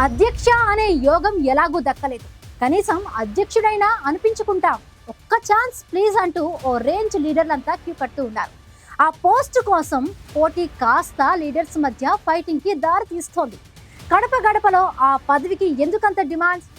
అధ్యక్ష అనే యోగం ఎలాగూ దక్కలేదు. కనీసం అధ్యక్షుడైనా అనిపించుకుంటాం, ఒక్క ఛాన్స్ ప్లీజ్ అంటూ ఓ రేంజ్ లీడర్లంతా క్యూ కడుతూ ఉన్నారు. ఆ పోస్ట్ కోసం పోటీ కాస్త లీడర్స్ మధ్య ఫైటింగ్ కి దారి తీస్తోంది. గడప గడపలో ఆ పదవికి ఎందుకంత డిమాండ్స్?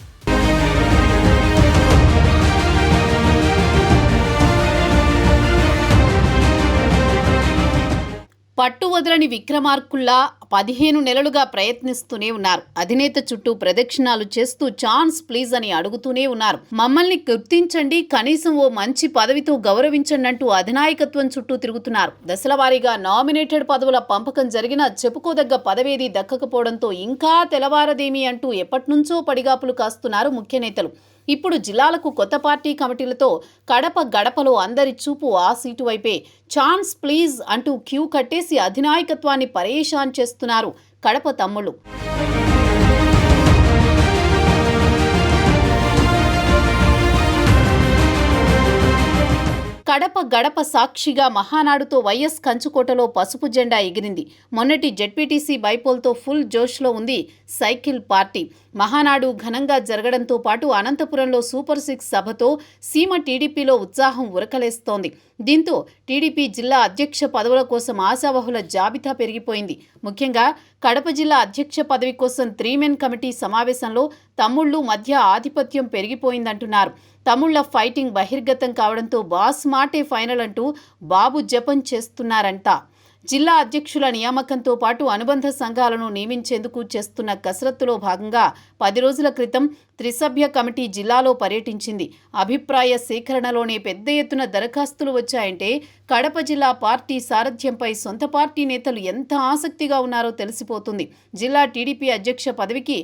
పట్టు వదలని విక్రమార్కుల్లా 15 నెలలుగా ప్రయత్నిస్తూనే ఉన్నారు. అధినేత చుట్టూ ప్రదక్షిణాలు చేస్తూ ఛాన్స్ ప్లీజ్ అని అడుగుతూనే ఉన్నారు. మమ్మల్ని గుర్తించండి, కనీసం ఓ మంచి పదవితో గౌరవించండి అంటూ అధినాయకత్వం చుట్టూ తిరుగుతున్నారు. దశల వారీగా నామినేటెడ్ పదవుల పంపకం జరిగినా చెప్పుకోదగ్గ పదవేది దక్కకపోవడంతో ఇంకా తెలవారదేమి అంటూ ఎప్పటినుంచో పడిగాపులు కాస్తున్నారు ముఖ్య నేతలు. ఇప్పుడు జిల్లాలకు కొత్త పార్టీ కమిటీలతో కడప గడపలో అందరి చూపు ఆ సీటు వైపే. ఛాన్స్ ప్లీజ్ అంటూ క్యూ కట్టేసి అధినాయకత్వాన్ని పరేషాన్ చేస్తున్నారు కడప తమ్ముళ్ళు. కడప గడప సాక్షిగా మహానాడుతో వైఎస్ కంచుకోటలో పసుపు జెండా ఎగిరింది. మొన్నటి జెడ్పీటీసీ బైపోల్తో ఫుల్ జోష్లో ఉంది సైకిల్ పార్టీ. మహానాడు ఘనంగా జరగడంతో పాటు అనంతపురంలో సూపర్ 6 సభతో సీమ టీడీపీలో ఉత్సాహం ఉరకలేస్తోంది. దీంతో టీడీపీ జిల్లా అధ్యక్ష పదవుల కోసం ఆశావహుల జాబితా పెరిగిపోయింది. ముఖ్యంగా కడప జిల్లా అధ్యక్ష పదవి కోసం 3 మెన్ కమిటీ సమావేశంలో తమ్ముళ్లు మధ్య ఆధిపత్యం పెరిగిపోయిందంటున్నారు. తమ్ముళ్ల ఫైటింగ్ బహిర్గతం కావడంతో బాస్ మాటే ఫైనల్ అంటూ బాబు జపం చేస్తున్నారంట. జిల్లా అధ్యక్షుల నియామకంతో పాటు అనుబంధ సంఘాలను నియమించేందుకు చేస్తున్న కసరత్తులో భాగంగా 10 రోజుల క్రితం త్రిసభ్య కమిటీ జిల్లాలో పర్యటించింది. అభిప్రాయ సేకరణలోనే పెద్ద ఎత్తున దరఖాస్తులు వచ్చాయంటే కడప జిల్లా పార్టీ సారథ్యంపై సొంత పార్టీ నేతలు ఎంత ఆసక్తిగా ఉన్నారో తెలిసిపోతుంది. జిల్లా టీడీపీ అధ్యక్ష పదవికి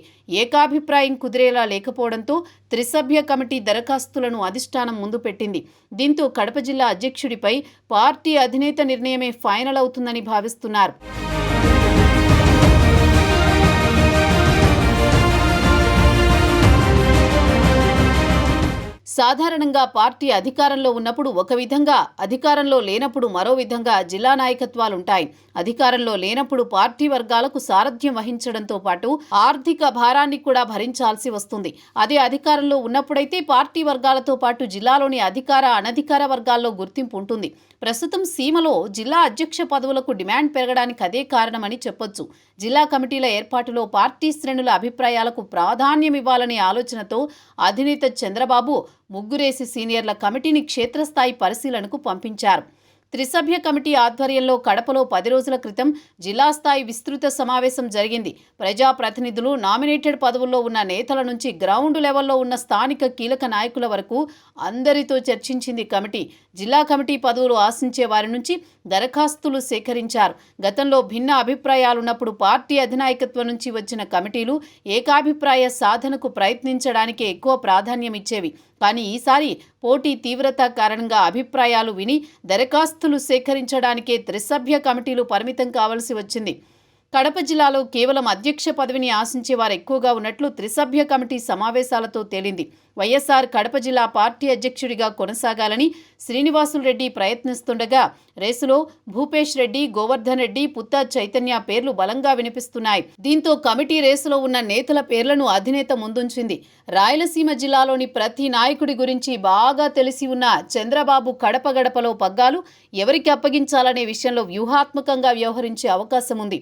ఏకాభిప్రాయం కుదిరేలా లేకపోవడంతో త్రిసభ్య కమిటీ దరఖాస్తులను అధిష్టానం ముందు పెట్టింది. దీంతో కడప జిల్లా అధ్యక్షుడిపై పార్టీ అధినేత నిర్ణయమే ఫైనల్ అవుతుందని భావిస్తున్నారు. సాధారణంగా పార్టీ అధికారంలో ఉన్నప్పుడు ఒక విధంగా, అధికారంలో లేనప్పుడు మరో విధంగా జిల్లా నాయకత్వాలుంటాయి. అధికారంలో లేనప్పుడు పార్టీ వర్గాలకు సారథ్యం వహించడంతో పాటు ఆర్థిక భారాన్ని కూడా భరించాల్సి వస్తుంది. అదే అధికారంలో ఉన్నప్పుడైతే పార్టీ వర్గాలతో పాటు జిల్లాలోని అధికార అనధికార వర్గాల్లో గుర్తింపు ఉంటుంది. ప్రస్తుతం సీమలో జిల్లా అధ్యక్ష పదవులకు డిమాండ్ పెరగడానికి అదే కారణమని చెప్పొచ్చు. జిల్లా కమిటీల ఏర్పాటులో పార్టీ శ్రేణుల అభిప్రాయాలకు ప్రాధాన్యం ఇవ్వాలనే ఆలోచనతో అధినేత చంద్రబాబు ముగ్గురేసి సీనియర్ల కమిటీని క్షేత్రస్థాయి పరిశీలనకు పంపించారు. త్రిసభ్య కమిటీ ఆధ్వర్యంలో కడపలో 10 రోజుల క్రితం జిల్లా స్థాయి విస్తృత సమావేశం జరిగింది. ప్రజాప్రతినిధులు, నామినేటెడ్ పదవుల్లో ఉన్న నేతల నుంచి గ్రౌండ్ లెవెల్లో ఉన్న స్థానిక కీలక నాయకుల వరకు అందరితో చర్చించింది కమిటీ. జిల్లా కమిటీ పదవులు ఆశించే వారి నుంచి దరఖాస్తులు సేకరించారు. గతంలో భిన్న అభిప్రాయాలున్నప్పుడు పార్టీ అధినాయకత్వం నుంచి వచ్చిన కమిటీలు ఏకాభిప్రాయ సాధనకు ప్రయత్నించడానికే ఎక్కువ ప్రాధాన్యం ఇచ్చేవి. కానీ ఈసారి పోటీ తీవ్రత కారణంగా అభిప్రాయాలు విని దరఖాస్తులు సేకరించడానికే త్రిసభ్య కమిటీలు పరిమితం కావాల్సి వచ్చింది. కడప జిల్లాలో కేవలం అధ్యక్ష పదవిని ఆశించే వారు ఎక్కువగా ఉన్నట్లు త్రిసభ్య కమిటీ సమావేశాలతో తేలింది. వైఎస్ఆర్ కడప జిల్లా పార్టీ అధ్యక్షుడిగా కొనసాగాలని శ్రీనివాసులు రెడ్డి ప్రయత్నిస్తుండగా రేసులో భూపేష్ రెడ్డి, గోవర్ధన్ రెడ్డి, పుత్తా చైతన్య పేర్లు బలంగా వినిపిస్తున్నాయి. దీంతో కమిటీ రేసులో ఉన్న నేతల పేర్లను అధినేత ముందుంచింది. రాయలసీమ జిల్లాలోని ప్రతి నాయకుడి గురించి బాగా తెలిసి ఉన్న చంద్రబాబు కడప గడపలో పగ్గాలు ఎవరికి అప్పగించాలనే విషయంలో వ్యూహాత్మకంగా వ్యవహరించే అవకాశం ఉంది.